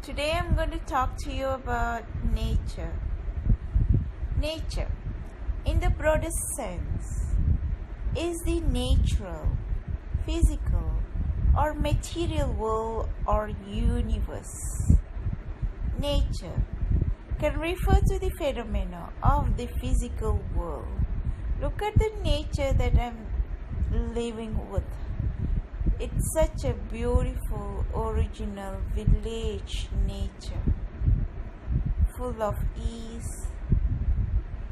Today I'm going to talk to you about nature. Nature, in the broadest sense, is the natural, physical, or material world or universe. Nature can refer to the phenomena of the physical world. Look at the nature that I'm living with. It's such a beautiful, original village nature, full of ease,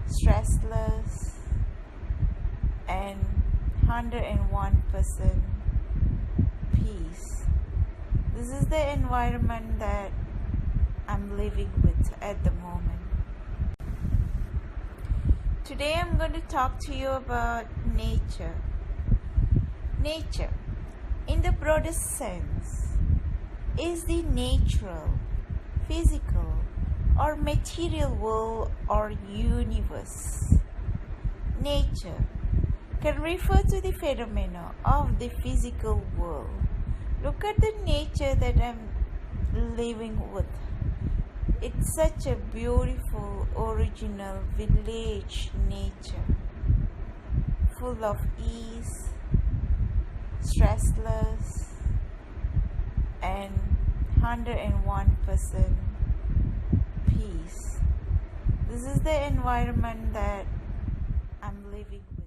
stressless, and 101% peace. This is the environment that I'm living with at the moment. Today I'm going to talk to you about nature. Nature, in the broadest sense, is the natural, physical, or material world or universe. Nature can refer to the phenomena of the physical world. Look at the nature that I'm living with. It's such a beautiful, original village nature, full of ease, stressless, and 101% peace. This is the environment that I'm living with.